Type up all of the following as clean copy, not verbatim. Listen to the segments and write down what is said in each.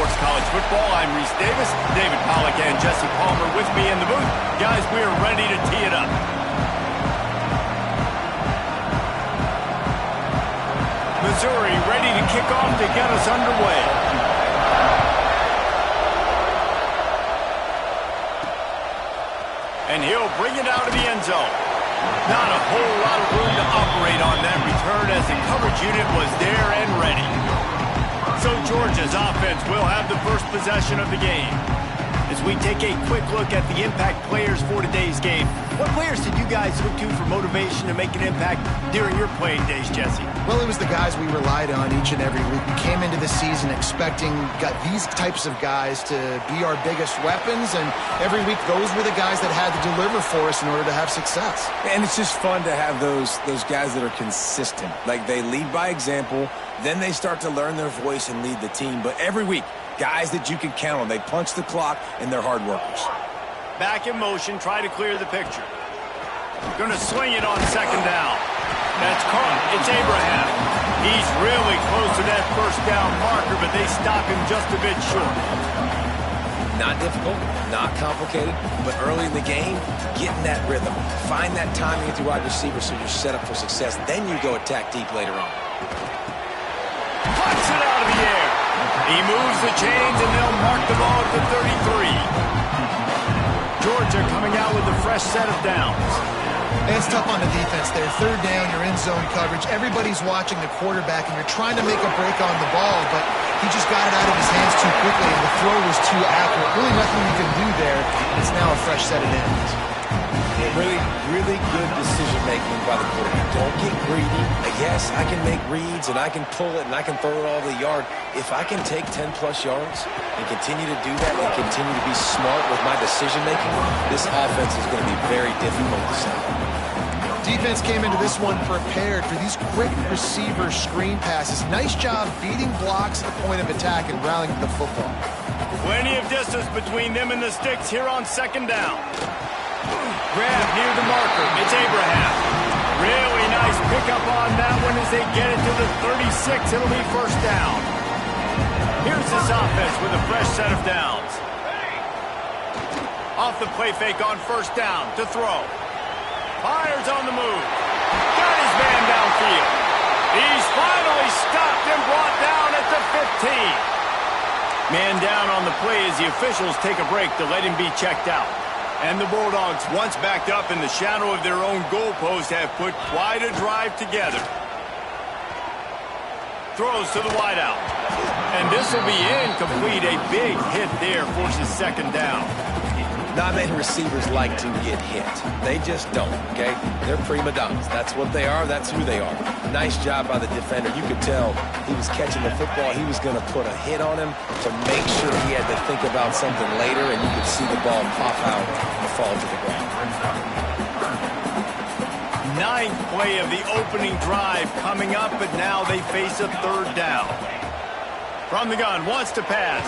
Sports College Football. I'm Reese Davis, David Pollack, and Jesse Palmer with me in the booth. Guys, we are ready to tee it up. Missouri ready to kick off to get us underway. And he'll bring it out of the end zone. Not a whole lot of room to operate on that return as the coverage unit was there and ready. So Georgia's offense will have the first possession of the game. As we take a quick look at the impact players for today's game, what players did you guys look to for motivation to make an impact during your playing days, Jesse? Well, it was the guys we relied on each and every week. We came into the season expecting these types of guys to be our biggest weapons, and every week those were the guys that had to deliver for us in order to have success. And it's just fun to have those guys that are consistent. Like, they lead by example, then they start to learn their voice and lead the team. But every week, guys that you can count on. They punch the clock, and they're hard workers. Back in motion, try to clear the picture. Going to swing it on second down. That's caught. It's Abraham. He's really close to that first down marker, but they stop him just a bit short. Not difficult, not complicated, but early in the game, get in that rhythm. Find that timing at the wide receiver so you're set up for success. Then you go attack deep later on. Puts it out of the air. He moves the chains, and they'll mark the ball at the 33. Georgia coming out with a fresh set of downs. And it's tough on the defense there. Third down, you're in zone coverage. Everybody's watching the quarterback, and you're trying to make a break on the ball, but he just got it out of his hands too quickly, and the throw was too accurate. Really nothing you can do there. It's now a fresh set of downs. Really good decision-making by the quarterback. Don't get greedy. Yes, I can make reads, and I can pull it, and I can throw it all the yard. If I can take 10-plus yards and continue to do that and continue to be smart with my decision-making, this offense is going to be very difficult to stop. Defense came into this one prepared for these quick receiver screen passes. Nice job beating blocks at the point of attack and rallying the football. Plenty of distance between them and the sticks here on second down. Grab near the marker. It's Abraham. Really nice pickup on that one as they get it to the 36. It'll be first down. Here's this offense with a fresh set of downs. Off the play fake on first down to throw. Fires on the move. Got his man downfield. He's finally stopped and brought down at the 15. Man down on the play as the officials take a break to let him be checked out. And the Bulldogs, once backed up in the shadow of their own goalpost, have put quite a drive together. Throws to the wideout. And this will be incomplete. A big hit there forces second down. Not many receivers like to get hit. They just don't, okay? They're prima donnas. That's what they are. That's who they are. Nice job by the defender. You could tell he was catching the football. He was going to put a hit on him to make sure he had to think about something later, and you could see the ball pop out and fall to the ground. Ninth play of the opening drive coming up, but now they face a third down. From the gun, wants to pass.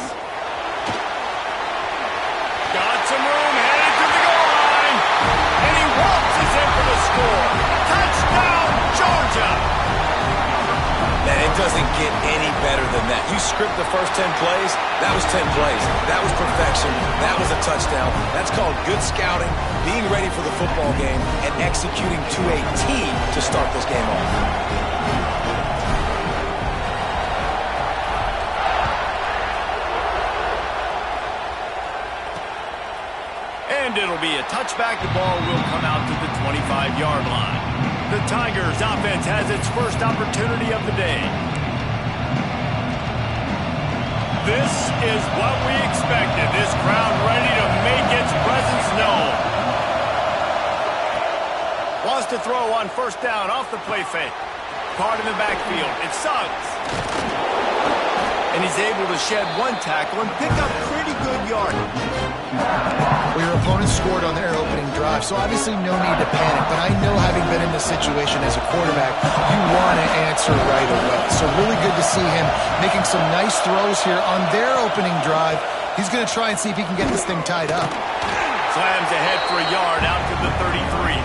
Got some room, headed to the goal line. And he waltzes in for the score. Touchdown, Georgia. Man, it doesn't get any better than that. You script the first 10 plays, that was 10 plays. That was perfection. That was a touchdown. That's called good scouting, being ready for the football game, and executing to a T to start this game off. And it'll be a touchback. The ball will come out to the 25-yard line. The Tigers offense has its first opportunity of the day. This is what we expected. This crowd ready to make its presence known. Wants to throw on first down off the play fake. Caught in the backfield. It's Suggs. And he's able to shed one tackle and pick up pretty good yardage. Well, your opponent scored on their opening drive, so obviously no need to panic. But I know, having been in this situation as a quarterback, you want to answer right away. So really good to see him making some nice throws here on their opening drive. He's going to try and see if he can get this thing tied up. Slams ahead for a yard out to the 33.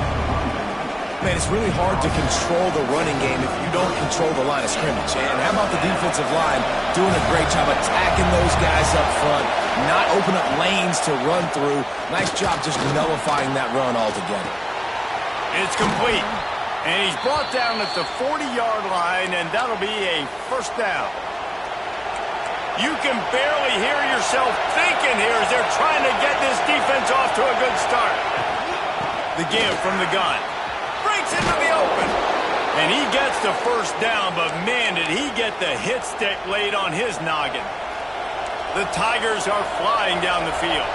Man, it's really hard to control the running game if you don't control the line of scrimmage. And how about the defensive line doing a great job attacking those guys up front, not open up lanes to run through. Nice job just nullifying that run altogether. It's complete. And he's brought down at the 40-yard line, and that'll be a first down. You can barely hear yourself thinking here as they're trying to get this defense off to a good start. The give from the gun. Breaks into the open. And he gets the first down, but man, did he get the hit stick laid on his noggin. The Tigers are flying down the field.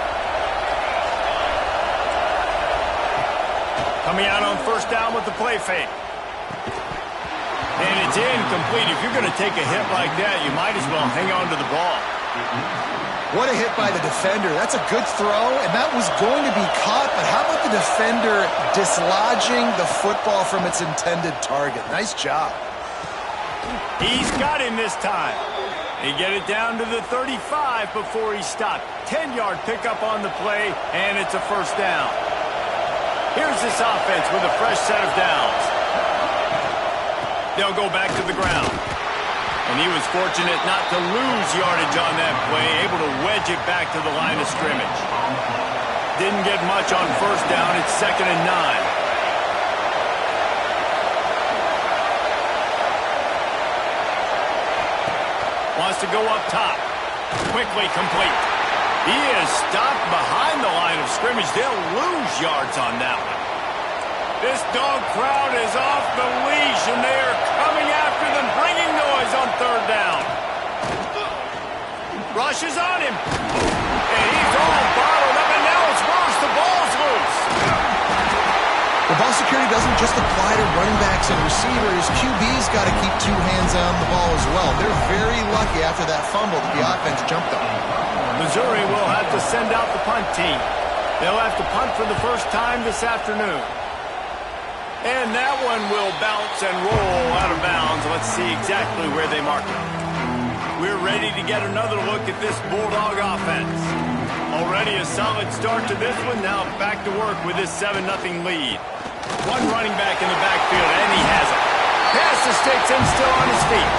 Coming out on first down with the play fake. And it's incomplete. If you're going to take a hit like that, you might as well hang on to the ball. What a hit by the defender. That's a good throw, and that was going to be caught, but how about the defender dislodging the football from its intended target? Nice job. He's got him this time. He get it down to the 35 before he stopped. 10-yard pickup on the play, and it's a first down. Here's this offense with a fresh set of downs. They'll go back to the ground. And he was fortunate not to lose yardage on that play, able to wedge it back to the line of scrimmage. Didn't get much on first down. It's 2nd and 9. Wants to go up top. Quickly complete. He is stopped behind the line of scrimmage. They'll lose yards on that one. This dog crowd is off the leash, and they are coming after them, bringing noise on third down. Rushes on him. And he's all bottled up, and now it's worse. The ball's loose. The ball security doesn't just apply to running backs and receivers. QB's got to keep two hands on the ball as well. They're very lucky after that fumble that the offense jumped on. Missouri will have to send out the punt team. They'll have to punt for the first time this afternoon. And that one will bounce and roll out of bounds. Let's see exactly where they mark it. We're ready to get another look at this Bulldog offense. Already a solid start to this one. Now back to work with this 7-0 lead. One running back in the backfield, and he has it. Pass the sticks and still on his feet.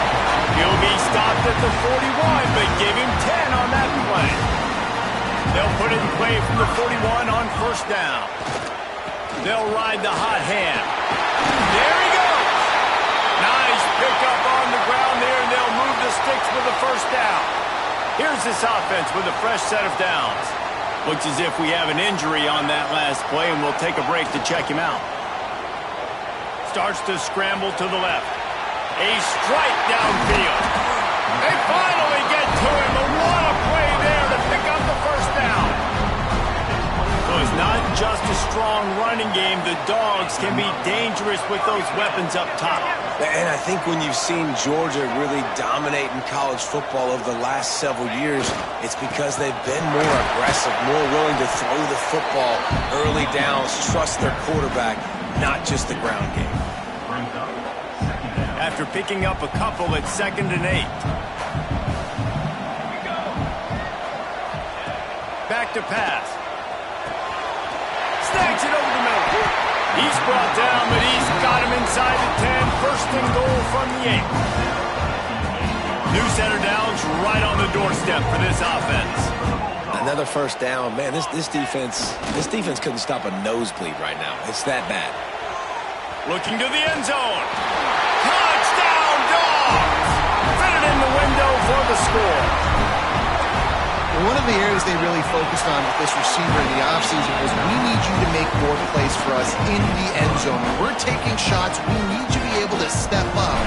He'll be stopped at the 41, but give him 10 on that play. They'll put it in play from the 41 on first down. They'll ride the hot hand. There he goes. Nice pickup on the ground there, and they'll move the sticks with the first down. Here's this offense with a fresh set of downs. Looks as if we have an injury on that last play, and we'll take a break to check him out. Starts to scramble to the left. A strike downfield. They finally get to him, but what a play there to pick up the first down. So it's not just a strong running game. The Dogs can be dangerous with those weapons up top. And I think when you've seen Georgia really dominate in college football over the last several years, it's because they've been more aggressive, more willing to throw the football early downs, trust their quarterback, not just the ground game. After picking up a couple at 2nd and 8. Back to pass. Snags it over the middle. He's brought down, but he's got him inside the 10. First and goal from the 8. New center downs right on the doorstep for this offense. Another first down. Man, this defense couldn't stop a nosebleed right now. It's that bad. Looking to the end zone. Touchdown, Dogs! Fit it in the window for the score. One of the areas they really focused on with this receiver in the offseason was we need you to make more plays for us in the end zone. When we're taking shots, we need you to be able to step up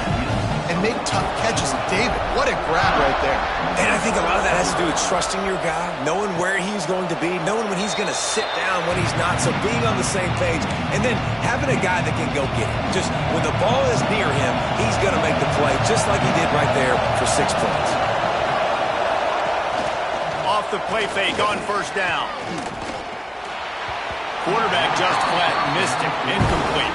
and make tough catches. David, what a grab right there. And I think a lot of that has to do with trusting your guy, knowing where he's going to be, knowing when he's going to sit down, when he's not, so being on the same page, and then having a guy that can go get it. Just when the ball is near him, he's going to make the play, just like he did right there for 6 points. Off the play fake on first down. Quarterback just flat missed it. Incomplete.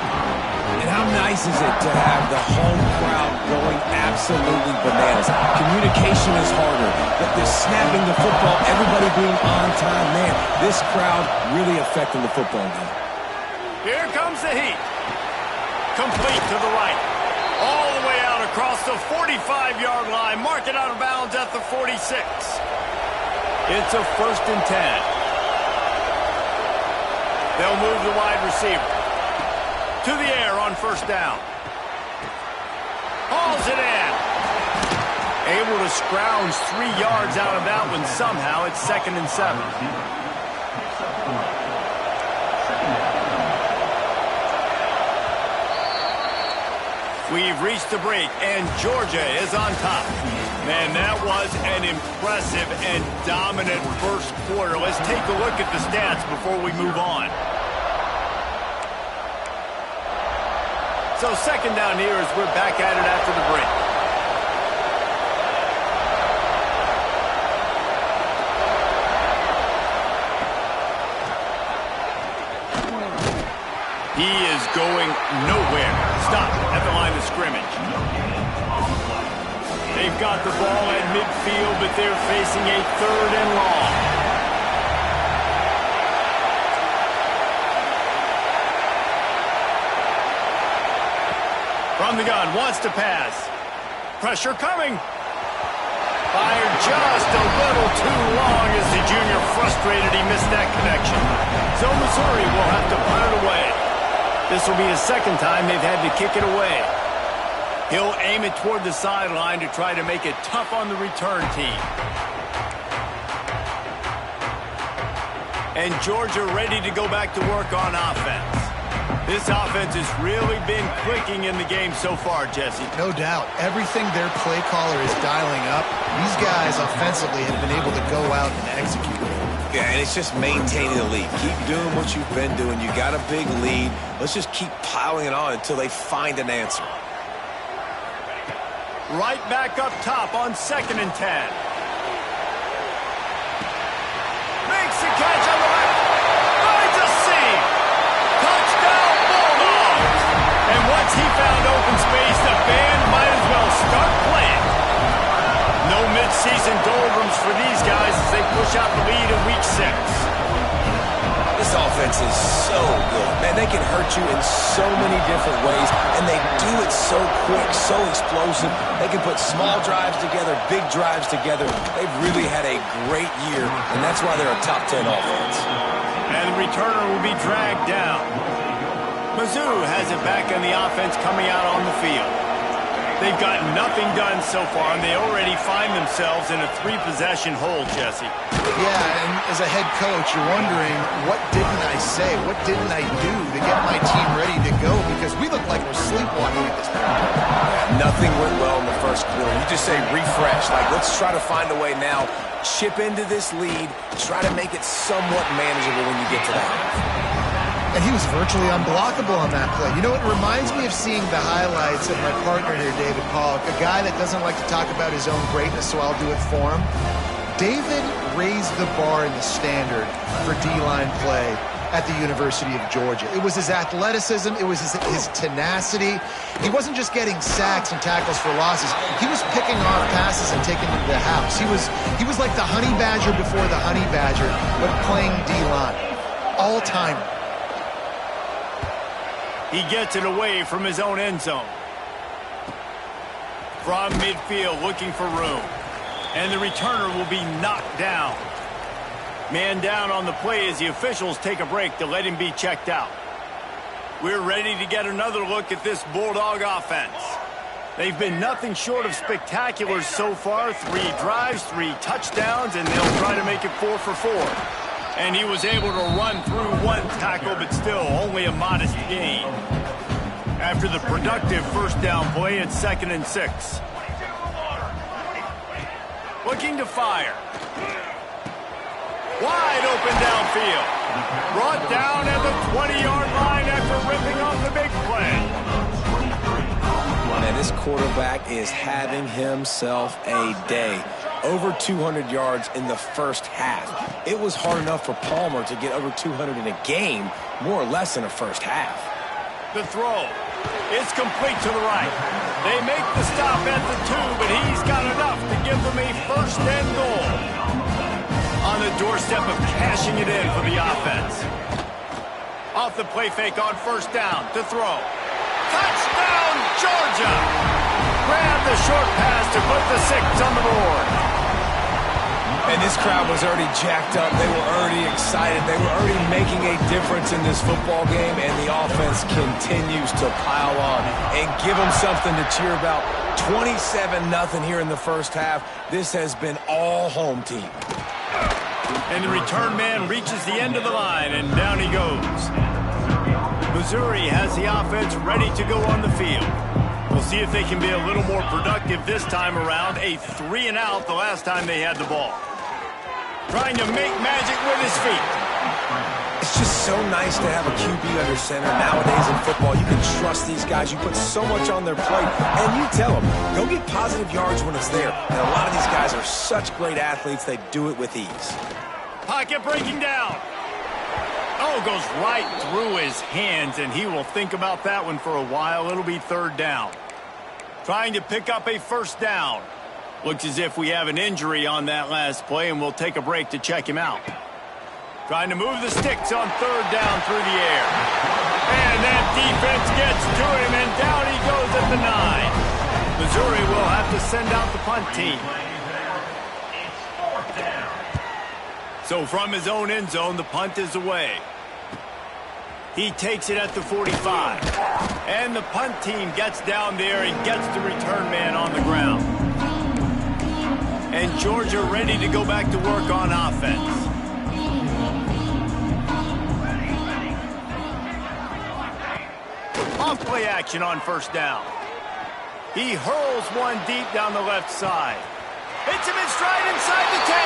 And how nice is it to have the home crowd going absolutely bananas? Communication is harder. They're snapping the football, everybody being on time. Man, this crowd really affecting the football game. Here comes the heat. Complete to the right. All the way out across the 45-yard line. Mark it out of bounds at the 46. It's a 1st and 10. They'll move the wide receiver to the air on 1st down. Hauls it in. Able to scrounge 3 yards out of that one somehow. It's 2nd and 7. We've reached the break, and Georgia is on top. Man, that was an impressive and dominant first quarter. Let's take a look at the stats before we move on. So 2nd down here as we're back at it after the break. He is going nowhere. Stop at the line of scrimmage. They've got the ball at midfield, but they're facing a 3rd and long. From the gun, wants to pass. Pressure coming. Fired just a little too long as the junior frustrated. He missed that connection. So Missouri will have to punt it away. This will be the 2nd time they've had to kick it away. He'll aim it toward the sideline to try to make it tough on the return team. And Georgia ready to go back to work on offense. This offense has really been clicking in the game so far, Jesse. No doubt. Everything their play caller is dialing up, these guys offensively have been able to go out and execute. Yeah, and it's just maintaining the lead. Keep doing what you've been doing. You got a big lead. Let's just keep piling it on until they find an answer. Right back up top on 2nd and 10. Makes the catch on the left. Finds a seam. Touchdown Bulldogs. And once he found open space, the band might as well start playing. No mid-season doldrums for these guys as they push out the lead in week 6. This offense is so good. Man, they can hurt you in so many different ways, and they do it so quick, so explosive. They can put small drives together, big drives together. They've really had a great year, and that's why they're a top 10 offense. And the returner will be dragged down. Mizzou has it back on the offense coming out on the field. They've got nothing done so far, and they already find themselves in a 3-possession hole, Jesse. Yeah, and as a head coach, you're wondering, what didn't I say? What didn't I do to get my team ready to go? Because we look like we're sleepwalking at this point. Yeah, nothing went well in the first quarter. You just say refresh. Like, let's try to find a way now. Chip into this lead. Try to make it somewhat manageable when you get to that. And he was virtually unblockable on that play. You know, it reminds me of seeing the highlights of my partner here, David Pollock, a guy that doesn't like to talk about his own greatness, so I'll do it for him. David raised the bar in the standard for D-line play at the University of Georgia. It was his athleticism. It was his tenacity. He wasn't just getting sacks and tackles for losses. He was picking off passes and taking them to the house. He was like the honey badger before the honey badger, but playing D-line. All-timer. He gets it away from his own end zone. From midfield, looking for room. And the returner will be knocked down. Man down on the play as the officials take a break to let him be checked out. We're ready to get another look at this Bulldog offense. They've been nothing short of spectacular so far. 3 drives, 3 touchdowns, and they'll try to make it 4 for 4. And he was able to run through 1 tackle, but still only a modest gain. After the productive first down play, it's 2nd and 6. Looking to fire. Wide open downfield. Brought down at the 20-yard line after ripping off the big play. Man, this quarterback is having himself a day. Over 200 yards in the first half. It was hard enough for Palmer to get over 200 in a game, more or less in a first half. The throw. It's complete to the right. They make the stop at the 2, but he's got enough to give them a 1st and goal. On the doorstep of cashing it in for the offense. Off the play fake on 1st down to throw. Touchdown, Georgia! Grab the short pass to put the 6 on the board. And this crowd was already jacked up. They were already excited. They were already making a difference in this football game, and the offense continues to pile on and give them something to cheer about. 27-0 here in the first half. This has been all home team. And the return man reaches the end of the line, and down he goes. Missouri has the offense ready to go on the field. We'll see if they can be a little more productive this time around. A 3-and-out the last time they had the ball. Trying to make magic with his feet. It's just so nice to have a QB under center. Nowadays in football, you can trust these guys. You put so much on their plate, and you tell them, go get positive yards when it's there. And a lot of these guys are such great athletes, they do it with ease. Pocket breaking down. Oh, goes right through his hands, and he will think about that one for a while. It'll be 3rd down. Trying to pick up a 1st down. Looks as if we have an injury on that last play, and we'll take a break to check him out. Trying to move the sticks on 3rd down through the air. And that defense gets to him, and down he goes at the 9. Missouri will have to send out the punt team. So from his own end zone, the punt is away. He takes it at the 45. And the punt team gets down there and gets the return man on the ground. And Georgia ready to go back to work on offense. Off play action on 1st down. He hurls one deep down the left side. Hits him in stride inside the 10.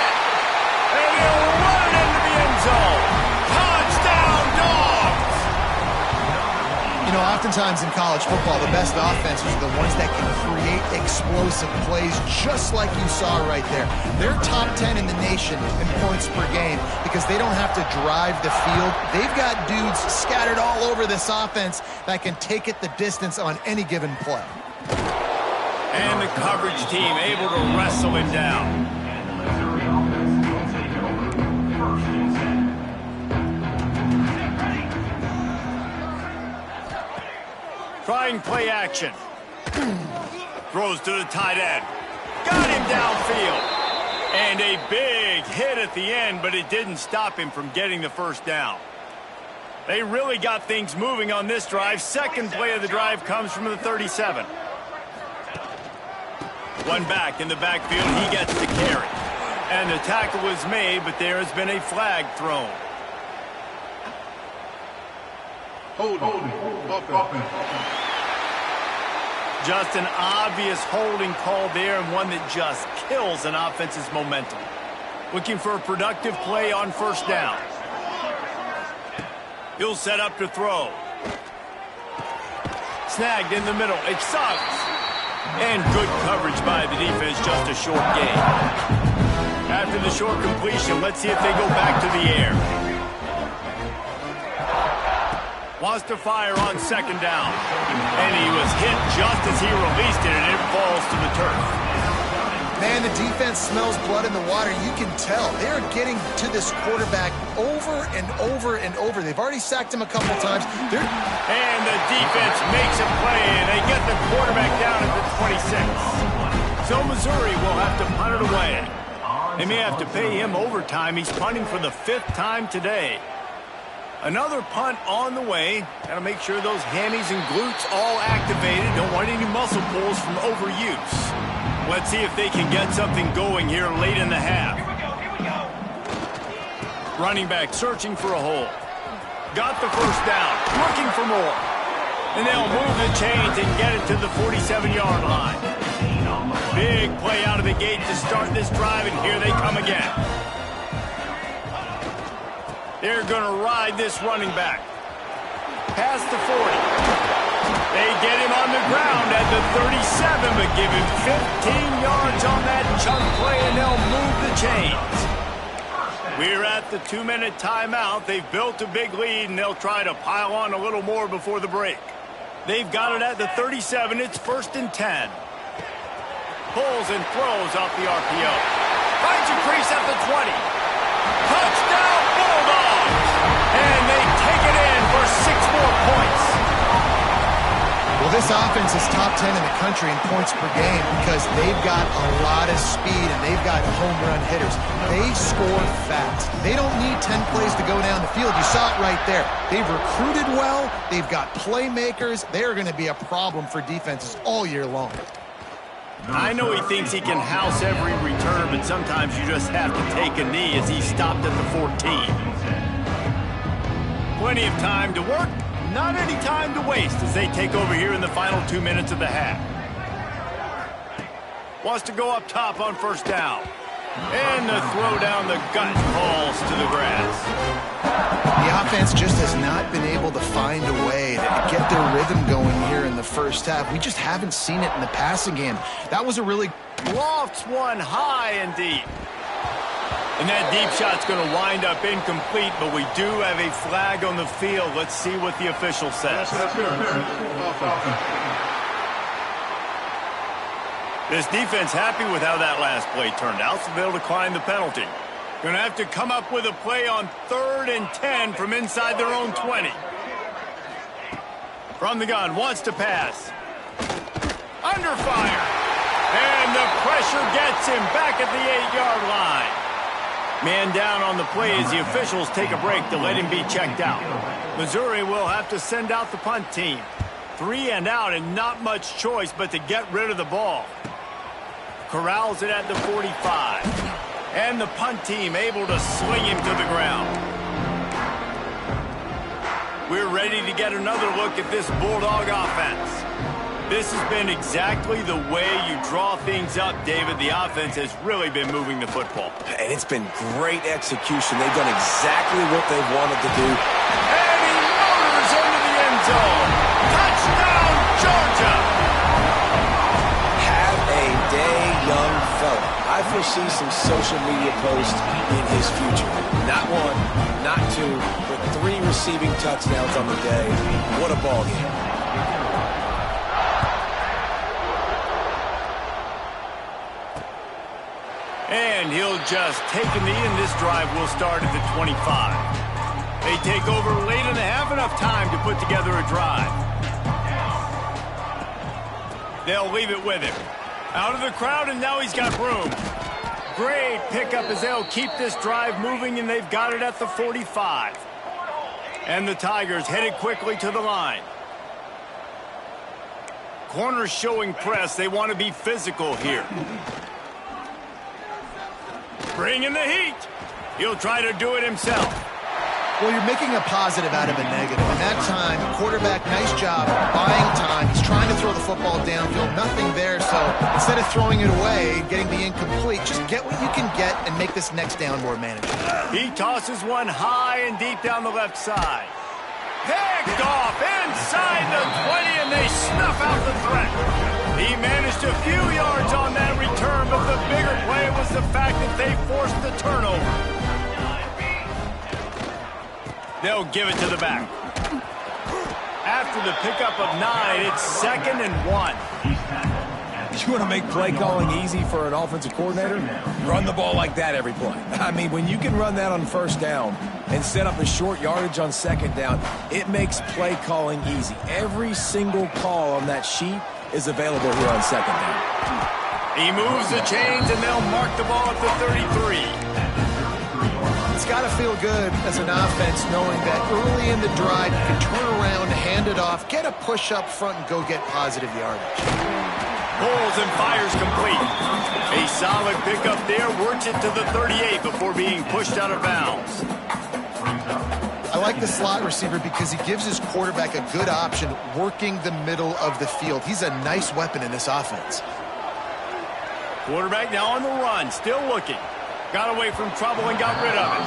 And he'll run into the end zone. Touchdown, Dogs! You know, oftentimes in college football, the best offenses are the ones that can create explosive plays, just like you saw right there. They're top 10 in the nation in points per game because they don't have to drive the field. They've got dudes scattered all over this offense that can take it the distance on any given play. And the coverage team able to wrestle him down. Trying play action. Throws to the tight end. Got him downfield. And a big hit at the end, but it didn't stop him from getting the 1st down. They really got things moving on this drive. 2nd play of the drive comes from the 37. One back in the backfield, he gets the carry. And the tackle was made, but there has been a flag thrown. Just an obvious holding call there, and one that just kills an offense's momentum. Looking for a productive play on 1st down. He'll set up to throw. Snagged in the middle. It's Suggs. And good coverage by the defense, just a short gain. After the short completion, let's see if they go back to the air. Wants to fire on 2nd down. And he was hit just as he released it, and it falls to the turf. Man, the defense smells blood in the water. You can tell. They're getting to this quarterback over and over and over. They've already sacked him a couple times. And the defense makes a play, and they get the quarterback down at the 26. So Missouri will have to punt it away. They may have to pay him overtime. He's punting for the 5th time today. Another punt on the way. Got to make sure those hammies and glutes all activated. Don't want any muscle pulls from overuse. Let's see if they can get something going here late in the half. Running back searching for a hole. Got the 1st down. Looking for more. And they'll move the chains and get it to the 47-yard line. Big play out of the gate to start this drive, and here they come again. They're going to ride this running back. Past the 40. They get him on the ground at the 37, but give him 15 yards on that chunk play, and they'll move the chains. We're at the 2-minute timeout. They've built a big lead, and they'll try to pile on a little more before the break. They've got it at the 37. It's 1st and 10. Pulls and throws off the RPO. Finds a crease at the 20. Touchdown, Bulldogs! And they take it in for 6 more points. This offense is top 10 in the country in points per game because they've got a lot of speed and they've got home run hitters. They score fast. They don't need 10 plays to go down the field. You saw it right there. They've recruited well. They've got playmakers. They're going to be a problem for defenses all year long. I know he thinks he can house every return, but sometimes you just have to take a knee as he stopped at the 14. Plenty of time to work. Not any time to waste as they take over here in the final 2 minutes of the half. Wants to go up top on first down. And the throw down the gut falls to the grass. The offense just has not been able to find a way to get their rhythm going here in the first half. We just haven't seen it in the passing game. That was a really... Lofts one high and deep. And that deep shot's going to wind up incomplete, but we do have a flag on the field. Let's see what the official says. This defense happy with how that last play turned out, so they'll decline the penalty. Going to have to come up with a play on 3rd and 10 from inside their own 20. From the gun, wants to pass. Under fire. And the pressure gets him back at the 8-yard line. Man down on the play as the officials take a break to let him be checked out. Missouri will have to send out the punt team. 3 and out and not much choice but to get rid of the ball. Corrals it at the 45. And the punt team able to sling him to the ground. We're ready to get another look at this Bulldog offense. This has been exactly the way you draw things up, David. The offense has really been moving the football. And it's been great execution. They've done exactly what they've wanted to do. And he motors into the end zone. Touchdown, Georgia! Have a day, young fella. I foresee some social media posts in his future. Not 1, not 2, but 3 receiving touchdowns on the day. What a ball game. And he'll just take a knee, and this drive will start at the 25. They take over late in the half, enough time to put together a drive. They'll leave it with him. Out of the crowd, and now he's got room. Great pickup as they'll keep this drive moving, and they've got it at the 45. And the Tigers headed quickly to the line. Corners showing press. They want to be physical here. Bringing the heat. He'll try to do it himself. Well, you're making a positive out of a negative. And that time, quarterback, nice job buying time. He's trying to throw the football downfield. Nothing there, so instead of throwing it away, getting the incomplete, just get what you can get and make this next down more manageable. He tosses one high and deep down the left side. Picked off inside the 20, and they snuff out the threat. He managed a few yards on that return, but the bigger play was the fact that they forced the turnover. They'll give it to the back. After the pickup of 9, it's 2nd and 1. You want to make play calling easy for an offensive coordinator? Run the ball like that every play. I mean, when you can run that on first down and set up a short yardage on second down, it makes play calling easy. Every single call on that sheet is available here on second down. He moves the chains, and they'll mark the ball at the 33. It's got to feel good as an offense knowing that early in the drive you can turn around, hand it off, get a push up front, and go get positive yardage. Pulls and fires complete. A solid pickup there, works it to the 38 before being pushed out of bounds. I like the slot receiver because he gives his quarterback a good option working the middle of the field. He's a nice weapon in this offense. Quarterback now on the run, still looking. Got away from trouble and got rid of it.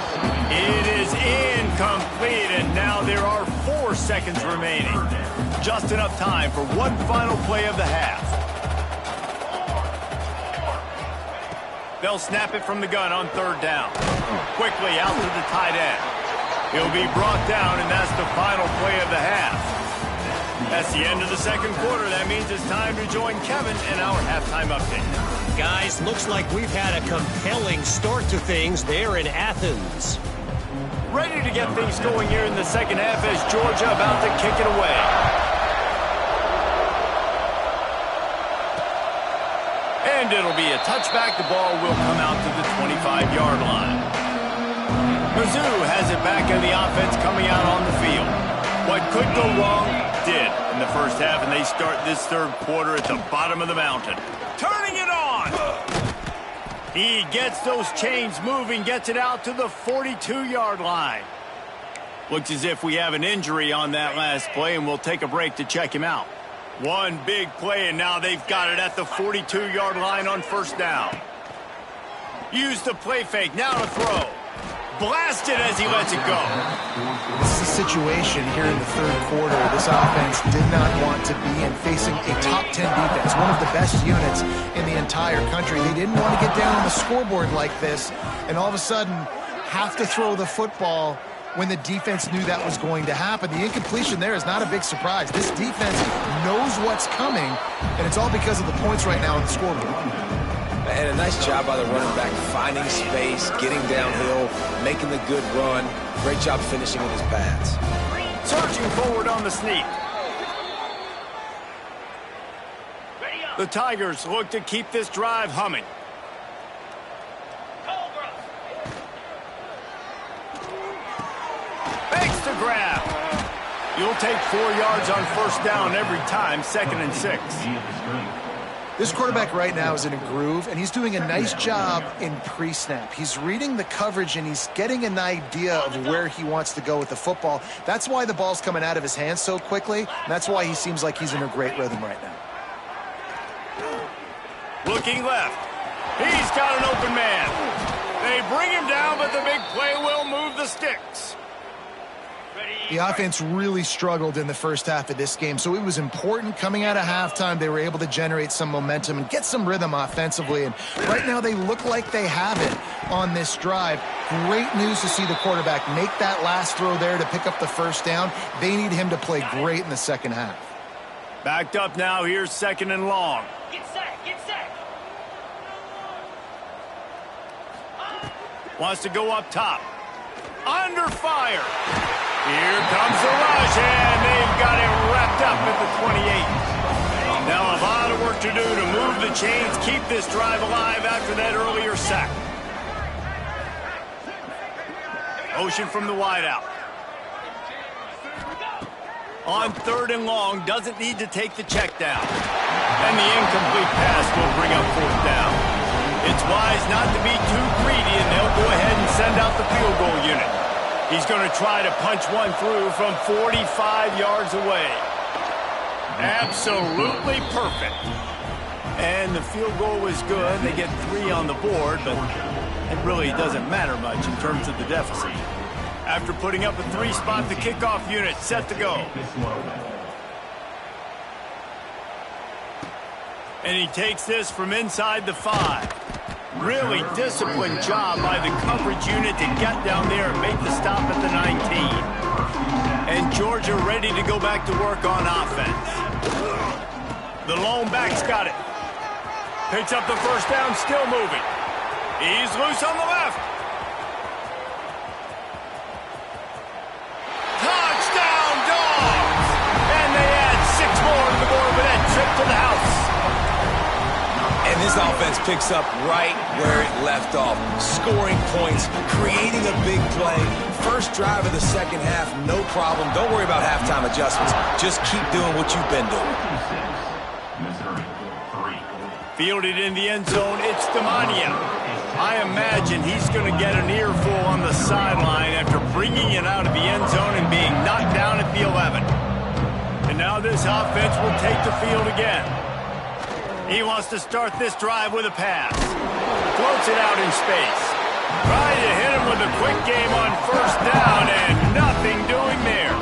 It is incomplete, and now there are 4 seconds remaining. Just enough time for one final play of the half. They'll snap it from the gun on 3rd down. Quickly out to the tight end. He'll be brought down, and that's the final play of the half. That's the end of the second quarter. That means it's time to join Kevin in our halftime update. Guys, looks like we've had a compelling start to things there in Athens. Ready to get things going here in the second half as Georgia about to kick it away. And it'll be a touchback. The ball will come out to the 25-yard line. Mizzou has it back in the offense coming out on the field. What could go wrong did in the first half, and they start this third quarter at the bottom of the mountain. Turning it on! He gets those chains moving, gets it out to the 42-yard line. Looks as if we have an injury on that last play, and we'll take a break to check him out. One big play, and now they've got it at the 42-yard line on first down. Use the play fake, now to throw. Blasted as he lets it go. This is a situation here in the third quarter. This offense did not want to be in facing a top 10 defense, one of the best units in the entire country. They didn't want to get down on the scoreboard like this and all of a sudden have to throw the football when the defense knew that was going to happen. The incompletion there is not a big surprise. This defense knows what's coming, and it's all because of the points right now on the scoreboard. And a nice job by the running back, finding space, getting downhill, making the good run. Great job finishing with his pads. Surging forward on the sneak. The Tigers look to keep this drive humming. Fakes to grab. You'll take 4 yards on first down every time, 2nd and 6. This quarterback right now is in a groove, and he's doing a nice job in pre-snap. He's reading the coverage, and he's getting an idea of where he wants to go with the football. That's why the ball's coming out of his hands so quickly, and that's why he seems like he's in a great rhythm right now. Looking left. He's got an open man. They bring him down, but the big play will move the sticks. The offense really struggled in the first half of this game, so it was important coming out of halftime. They were able to generate some momentum and get some rhythm offensively, and right now they look like they have it on this drive. Great news to see the quarterback make that last throw there to pick up the first down. They need him to play great in the second half. Backed up now, here's 2nd and long. Get set, get set. Wants to go up top. Under fire. Here comes the rush, and they've got it wrapped up at the 28. Now a lot of work to do to move the chains, keep this drive alive after that earlier sack. Motion from the wideout. On 3rd and long, doesn't need to take the check down. And the incomplete pass will bring up 4th down. It's wise not to be too greedy, and they'll go ahead and send out the field goal unit. He's going to try to punch one through from 45 yards away. Absolutely perfect. And the field goal was good. They get 3 on the board, but it really doesn't matter much in terms of the deficit. After putting up a 3-spot, the kickoff unit set to go. And he takes this from inside the 5. Really disciplined job by the coverage unit to get down there and make the stop at the 19. And Georgia ready to go back to work on offense. The lone back's got it. Picks up the first down, still moving. He's loose on the left. Touchdown, Dogs! And they add 6 more to the board with that trip to the house. And this offense picks up right where it left off. Scoring points, creating a big play. First drive of the second half, no problem. Don't worry about halftime adjustments. Just keep doing what you've been doing. Fielded in the end zone, it's Demania. I imagine he's going to get an earful on the sideline after bringing it out of the end zone and being knocked down at the 11. And now this offense will take the field again. He wants to start this drive with a pass. Floats it out in space. Trying to hit him with a quick game on first down, and nothing doing there.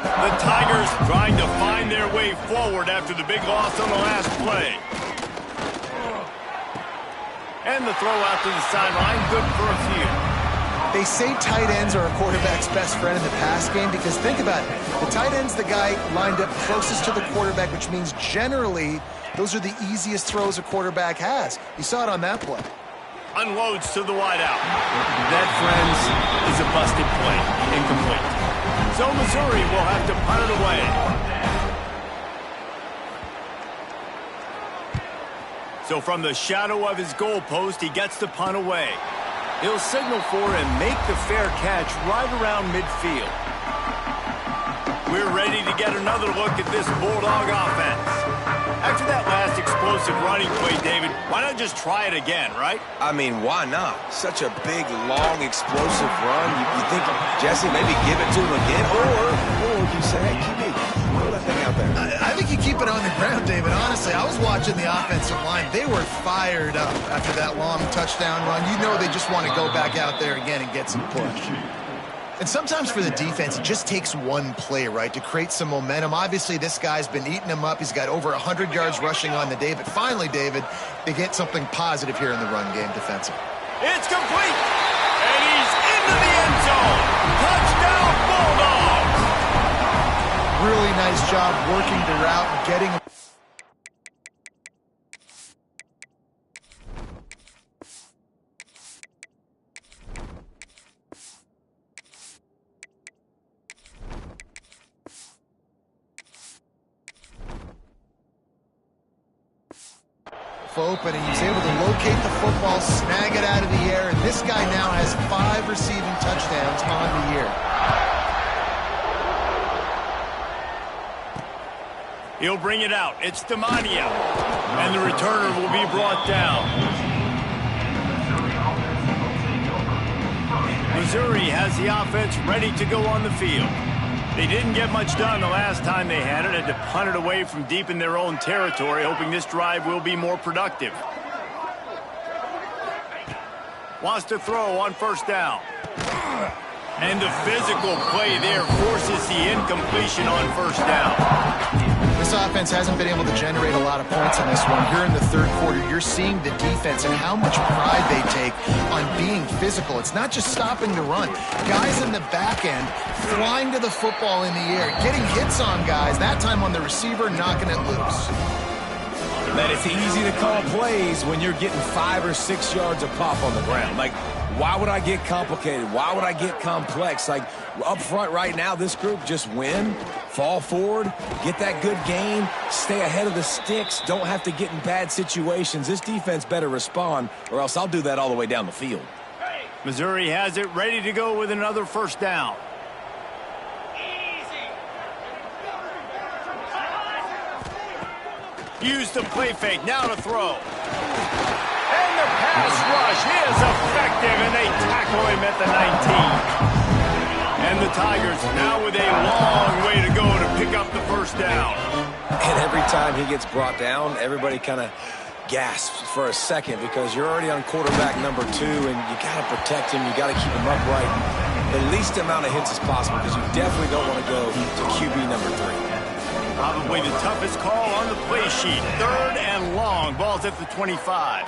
The Tigers trying to find their way forward after the big loss on the last play. And the throw out to the sideline, good for a few. They say tight ends are a quarterback's best friend in the pass game because think about it. The tight end's the guy lined up closest to the quarterback, which means generally those are the easiest throws a quarterback has. You saw it on that play. Unloads to the wideout. That, friends, is a busted play. Incomplete. So Missouri will have to punt it away. So from the shadow of his goalpost, he gets the punt away. He'll signal for and make the fair catch right around midfield. We're ready to get another look at this Bulldog offense. After that last explosive running play, David, why not just try it again, right? I mean, why not? Such a big, long, explosive run. You think, Jesse, maybe give it to him again? Or you say, hey, QB, throw that thing out there. I think you keep it on the ground, David. Honestly, I was watching the offensive line. They were fired up after that long touchdown run. You know they just want to go back out there again and get some push. And sometimes for the defense, it just takes one play, right, to create some momentum. Obviously, this guy's been eating them up. He's got over 100 yards rushing on the day. But finally, David, they get something positive here in the run game defensively. It's complete. And he's into the end zone. Touchdown, Bulldogs. Really nice job working the route and getting him. Open, and he's able to locate the football, snag it out of the air, and this guy now has 5 receiving touchdowns on the year. He'll bring it out. It's Demania. And the returner will be brought down. Missouri has the offense ready to go on the field. They didn't get much done the last time they had it. Had to punt it away from deep in their own territory, hoping this drive will be more productive. Wants to throw on first down. And the physical play there forces the incompletion on first down. This offense hasn't been able to generate a lot of points on this one. Here in the third quarter, you're seeing the defense and how much pride they take on being physical. It's not just stopping the run. Guys in the back end flying to the football in the air, getting hits on guys, that time on the receiver, knocking it loose. That it's easy to call plays when you're getting 5 or 6 yards of pop on the ground. Like, why would I get complicated? Why would I get complex? Like, up front right now, this group just win, fall forward, get that good gain, stay ahead of the sticks, don't have to get in bad situations. This defense better respond, or else I'll do that all the way down the field. Missouri has it ready to go with another first down. Use the play fake, now to throw. And the pass rush is effective, and they tackle him at the 19. And the Tigers now with a long way to go to pick up the first down. And every time he gets brought down, everybody kind of gasps for a second because you're already on quarterback number 2, and you got to protect him. You got to keep him upright. The least amount of hits as possible because you definitely don't want to go to QB number 3. Probably the toughest call on the play sheet. 3rd and long. Ball's at the 25.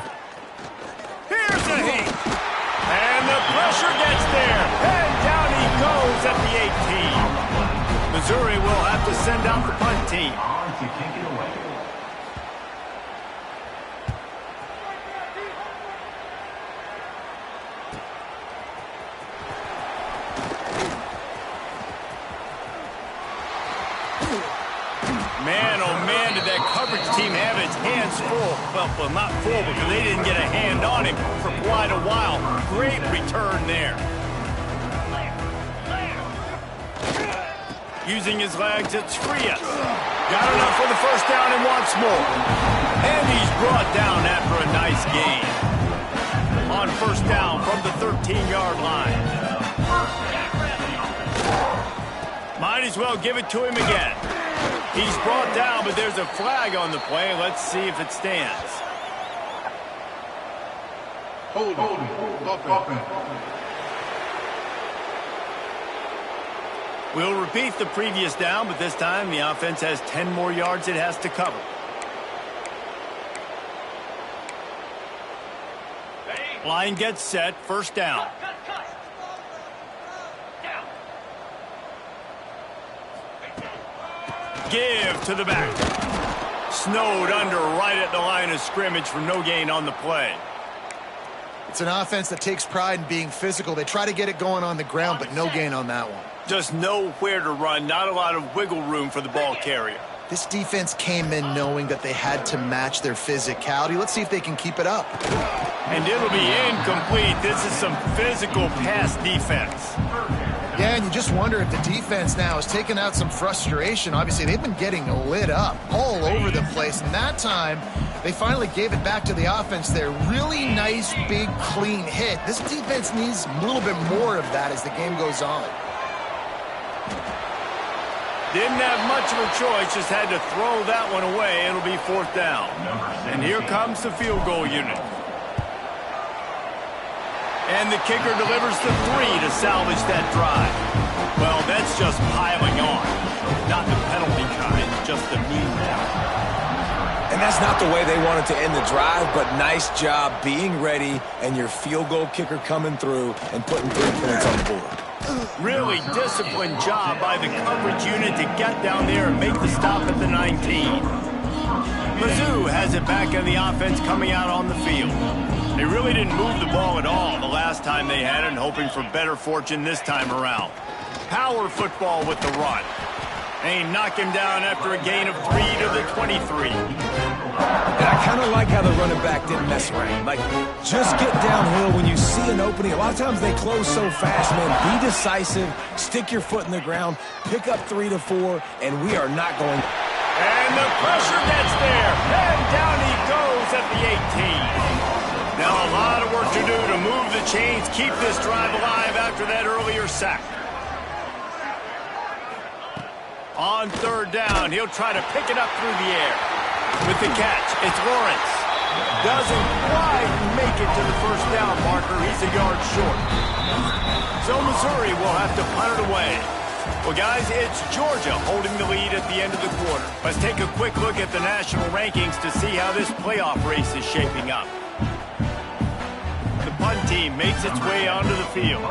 Here's a heat. And the pressure gets there. And down he goes at the 18. Missouri will have to send out the punt team. Man, oh man, did that coverage team have its hands full. Well, not full because they didn't get a hand on him for quite a while. Great return there. Using his legs, it's Frias. Got enough for the first down and wants more. And he's brought down after a nice gain. On first down from the 13-yard line. Might as well give it to him again. He's brought down, but there's a flag on the play. Let's see if it stands. Hold. We'll repeat the previous down, but this time the offense has 10 more yards it has to cover. Line gets set, first down. Give to the back. Snowed under right at the line of scrimmage for no gain on the play. It's an offense that takes pride in being physical. They try to get it going on the ground, but no gain on that one. Just nowhere to run, not a lot of wiggle room for the ball carrier. This defense came in knowing that they had to match their physicality. Let's see if they can keep it up. And it'll be incomplete. This is some physical pass defense. Yeah, and you just wonder if the defense now is taking out some frustration. Obviously, they've been getting lit up all over the place. And that time, they finally gave it back to the offense there. Really nice, big, clean hit. This defense needs a little bit more of that as the game goes on. Didn't have much of a choice, just had to throw that one away. It'll be 4th down. And here comes the field goal unit. And the kicker delivers the 3 to salvage that drive. Well, that's just piling on. Not the penalty kind, just the mean one. And that's not the way they wanted to end the drive, but nice job being ready and your field goal kicker coming through and putting 3 points on the board. Really disciplined job by the coverage unit to get down there and make the stop at the 19. Mizzou has it back on the offense coming out on the field. They really didn't move the ball at all the last time they had it, hoping for better fortune this time around. Power football with the run. They knock him down after a gain of 3 to the 23. And I kind of like how the running back didn't mess around. Like, just get downhill when you see an opening. A lot of times they close so fast, man. Be decisive, stick your foot in the ground, pick up 3 to 4, and we are not going. And the pressure gets there. And down he goes at the 18. Now a lot of work to do to move the chains, keep this drive alive after that earlier sack. On 3rd down, he'll try to pick it up through the air. With the catch, it's Lawrence. Doesn't quite make it to the 1st down marker. He's a yard short. So Missouri will have to punt it away. Well, guys, it's Georgia holding the lead at the end of the quarter. Let's take a quick look at the national rankings to see how this playoff race is shaping up. The punt team makes its way onto the field.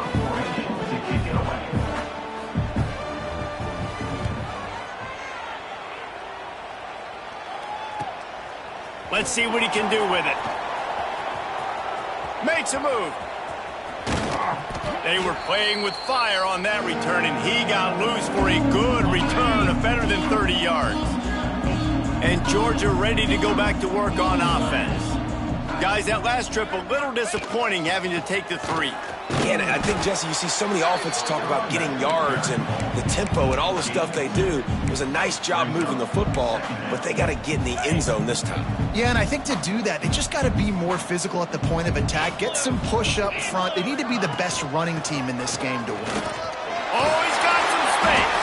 Let's see what he can do with it. Makes a move. They were playing with fire on that return, and he got loose for a good return of better than 30 yards. And Georgia ready to go back to work on offense. Guys, that last trip, a little disappointing having to take the 3. Yeah, and I think, Jesse, you see so many offenses talk about getting yards and the tempo and all the stuff they do. It was a nice job moving the football, but they got to get in the end zone this time. Yeah, and I think to do that, they just got to be more physical at the point of attack, get some push up front. They need to be the best running team in this game to win. Oh, he's got some space.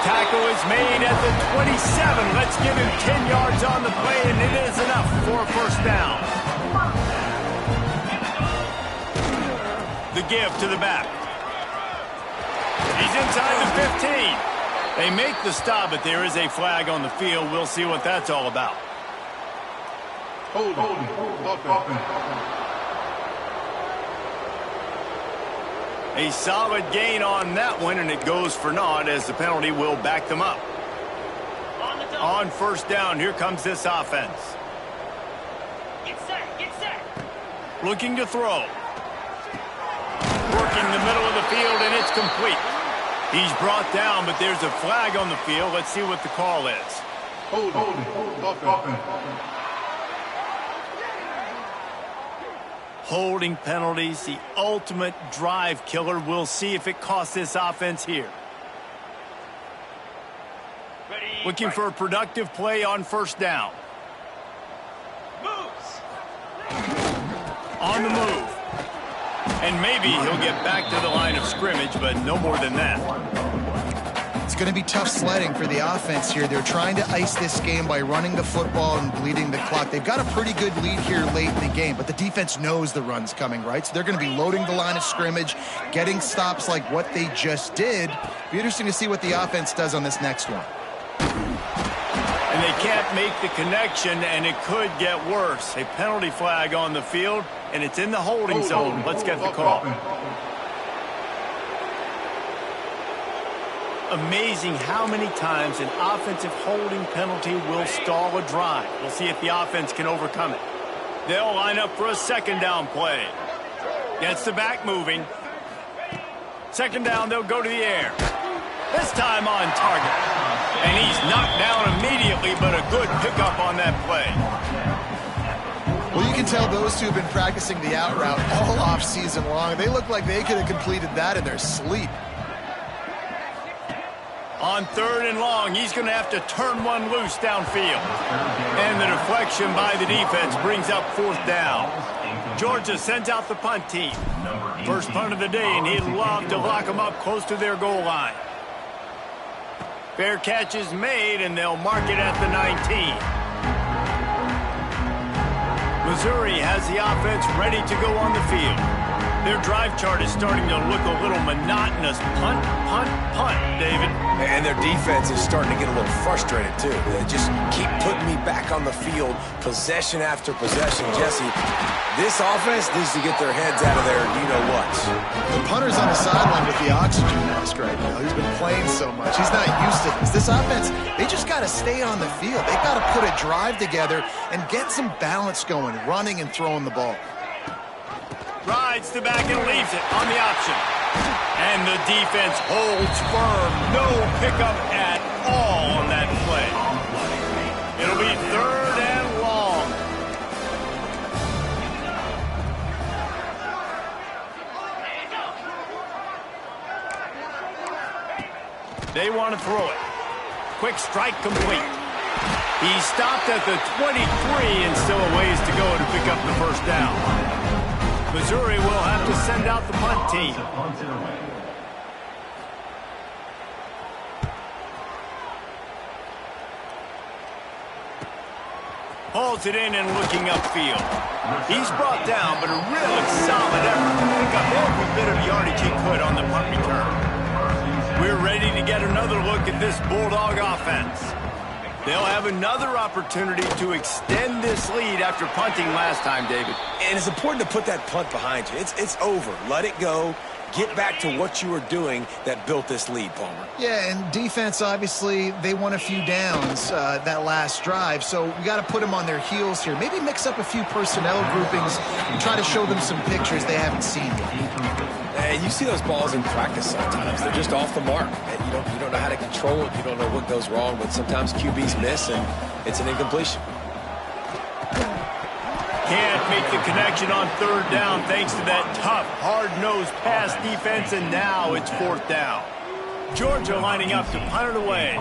Tackle is made at the 27. Let's give him 10 yards on the play, and it is enough for a 1st down. The give to the back. He's inside the 15. They make the stop, but there is a flag on the field. We'll see what that's all about. Hold on. A solid gain on that one, and it goes for naught as the penalty will back them up. On 1st down, here comes this offense. Get set. Looking to throw. Working the middle of the field, and it's complete. He's brought down, but there's a flag on the field. Let's see what the call is. Hold on. Holding penalties, the ultimate drive killer. We'll see if it costs this offense here. Looking for a productive play on 1st down. On the move. And maybe he'll get back to the line of scrimmage, but no more than that. It's going to be tough sledding for the offense here. They're trying to ice this game by running the football and bleeding the clock. They've got a pretty good lead here late in the game, but the defense knows the run's coming, right? So they're going to be loading the line of scrimmage, getting stops like what they just did. Be interesting to see what the offense does on this next one. And they can't make the connection, and it could get worse. A penalty flag on the field, and it's in the holding zone. Let's get the call. Amazing how many times an offensive holding penalty will stall a drive. We'll see if the offense can overcome it. They'll line up for a 2nd down play. Gets the back moving. 2nd down, they'll go to the air. This time on target. And he's knocked down immediately, but a good pickup on that play. Well, you can tell those two have been practicing the out route all off season long. They look like they could have completed that in their sleep. On 3rd and long, he's going to have to turn one loose downfield. And the deflection by the defense brings up 4th down. Georgia sends out the punt team. First punt of the day, and he'd love to lock them up close to their goal line. Fair catch is made, and they'll mark it at the 19. Missouri has the offense ready to go on the field. Their drive chart is starting to look a little monotonous. Punt, punt, punt, David. And their defense is starting to get a little frustrated, too. They just keep putting me back on the field, possession after possession. Jesse, this offense needs to get their heads out of their you-know-whats. The punter's on the sideline with the oxygen mask right now. He's been playing so much. He's not used to this. This offense, they just got to stay on the field. They've got to put a drive together and get some balance going, running and throwing the ball. Rides the back and leaves it on the option. And the defense holds firm. No pickup at all on that play. It'll be 3rd and long. They want to throw it. Quick strike complete. He stopped at the 23 and still a ways to go to pick up the first down. Missouri will have to send out the punt team. Hauls it in and looking upfield. He's brought down, but a really solid effort to pick up every bit of yardage he could on the punt return. We're ready to get another look at this Bulldog offense. They'll have another opportunity to extend this lead after punting last time, David. And it's important to put that punt behind you. It's over. Let it go. Get back to what you were doing that built this lead, Palmer. Yeah, and defense, obviously, they won a few downs that last drive, so we got to put them on their heels here. Maybe mix up a few personnel groupings and try to show them some pictures they haven't seen yet. And you see those balls in practice sometimes. They're just off the mark. And you don't know how to control it. You don't know what goes wrong, but sometimes QBs miss, and it's an incompletion. Can't make the connection on 3rd down thanks to that tough, hard-nosed pass defense, and now it's 4th down. Georgia lining up to punt it away.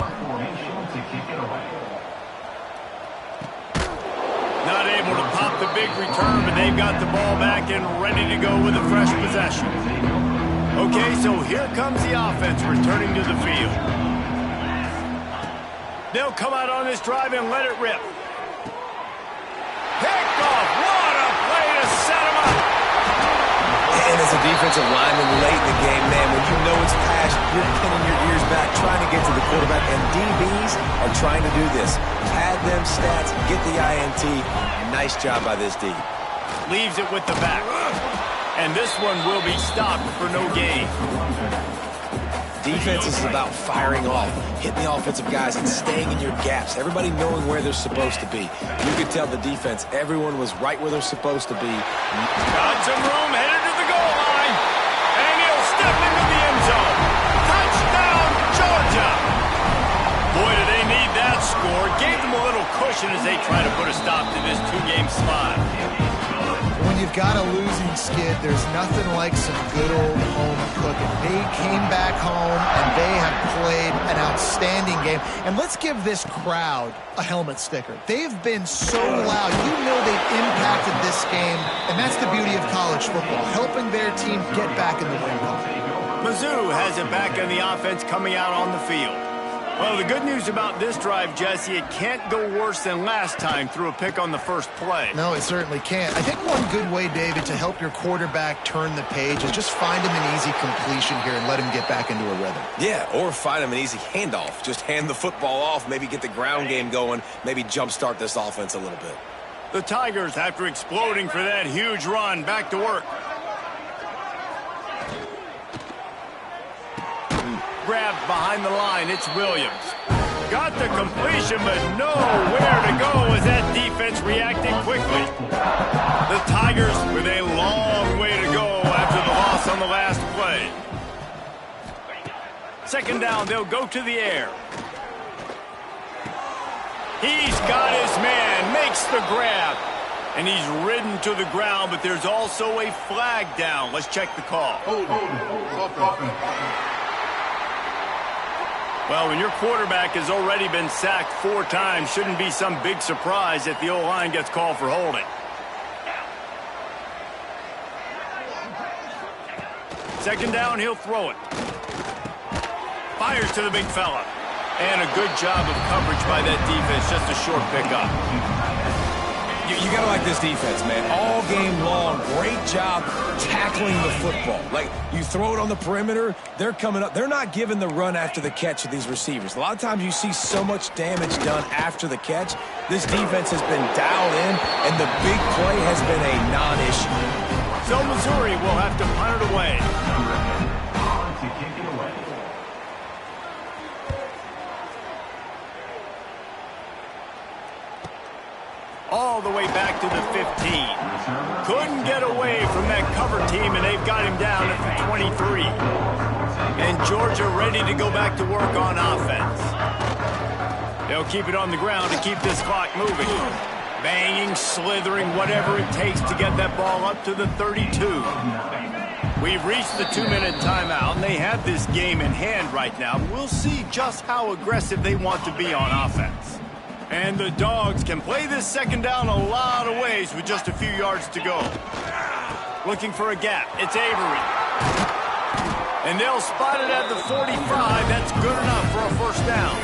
Not able to pop the big return, but they've got the ball back and ready to go with a fresh possession. Okay, so here comes the offense returning to the field. They'll come out on this drive and let it rip. Picked off. What a play to set him up. And as a defensive lineman late in the game, man, when you know it's past, you're pinning your ears back, trying to get to the quarterback, and DBs are trying to do this. Pad them stats, get the INT. Nice job by this D. Leaves it with the back. And this one will be stopped for no gain. Defense is about firing off, hitting the offensive guys and staying in your gaps. Everybody knowing where they're supposed to be. You could tell the defense, everyone was right where they're supposed to be. Got some room, headed to the goal line. And he'll step into the end zone. Touchdown, Georgia. Boy, do they need that score. Gave them a little cushion as they try to put a stop to this 2-game slide. When you've got a losing skid, there's nothing like some good old home cooking. They came back home, and they have played an outstanding game. And let's give this crowd a helmet sticker. They've been so loud. You know they've impacted this game, and that's the beauty of college football, helping their team get back in the win column. Mizzou has it back on the offense coming out on the field. Well, the good news about this drive, Jesse, it can't go worse than last time through a pick on the first play. No, it certainly can't. I think one good way, David, to help your quarterback turn the page is just find him an easy completion here and let him get back into a rhythm. Yeah, or find him an easy handoff. Just hand the football off, maybe get the ground game going, maybe jumpstart this offense a little bit. The Tigers, after exploding for that huge run, back to work. Grabbed behind the line, it's Williams. Got the completion, but nowhere to go as that defense reacted quickly. The Tigers with a long way to go after the loss on the last play. Second down, they'll go to the air. He's got his man, makes the grab. And he's ridden to the ground, but there's also a flag down. Let's check the call. Hold offense. Well, when your quarterback has already been sacked 4 times, shouldn't be some big surprise if the O-line gets called for holding. Second down, he'll throw it. Fires to the big fella. And a good job of coverage by that defense, just a short pickup. You got to like this defense, man. All game long, great job tackling the football. Like, you throw it on the perimeter, they're coming up. They're not giving the run after the catch of these receivers. A lot of times you see so much damage done after the catch. This defense has been dialed in, and the big play has been a non-issue. So Missouri will have to punt it away. All the way back to the 15. Couldn't get away from that cover team, and they've got him down at the 23. And Georgia ready to go back to work on offense. They'll keep it on the ground to keep this clock moving. Banging, slithering, whatever it takes to get that ball up to the 32. We've reached the 2-minute timeout, and they have this game in hand right now. We'll see just how aggressive they want to be on offense. And the Dogs can play this second down a lot of ways with just a few yards to go. Looking for a gap. It's Avery. And they'll spot it at the 45. That's good enough for a first down.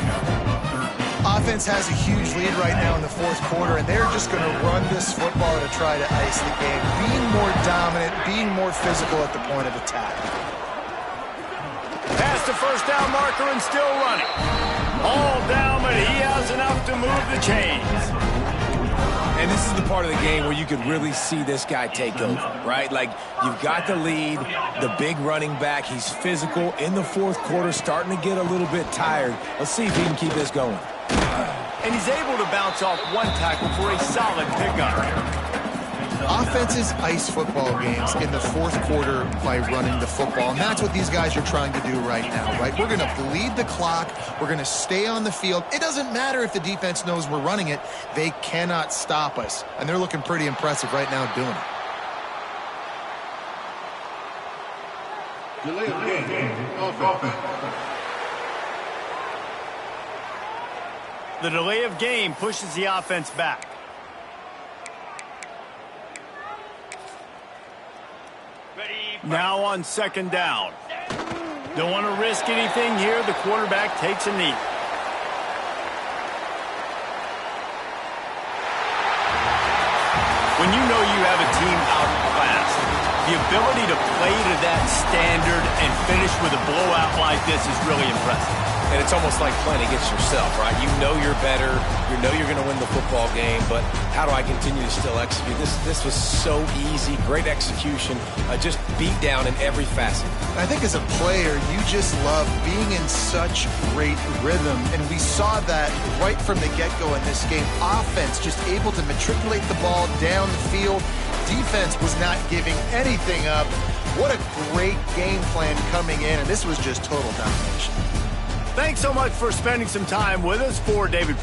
Offense has a huge lead right now in the fourth quarter, and they're just going to run this football to try to ice the game. Being more dominant, being more physical at the point of attack. Past the first down marker and still running. All down, but he has enough to move the chains. And this is the part of the game where you could really see this guy take over, right? Like, you've got the lead, the big running back. He's physical in the fourth quarter, starting to get a little bit tired. Let's see if he can keep this going. And he's able to bounce off one tackle for a solid pickup. Offenses ice football games in the fourth quarter by running the football, and that's what these guys are trying to do right now, right? We're going to bleed the clock. We're going to stay on the field. It doesn't matter if the defense knows we're running it. They cannot stop us, and they're looking pretty impressive right now doing it. Delay of game. Offense. The delay of game pushes the offense back. Now on second down. Don't want to risk anything here. The quarterback takes a knee. When you know you have a team outclassed, the ability to play to that standard and finish with a blowout like this is really impressive. And it's almost like playing against yourself, right? You know you're better. You know you're going to win the football game, but how do I continue to still execute? This was so easy. Great execution. Just beat down in every facet. I think as a player, you just love being in such great rhythm, and we saw that right from the get-go in this game. Offense just able to matriculate the ball down the field. Defense was not giving anything up. What a great game plan coming in, and this was just total domination. Thanks so much for spending some time with us. For David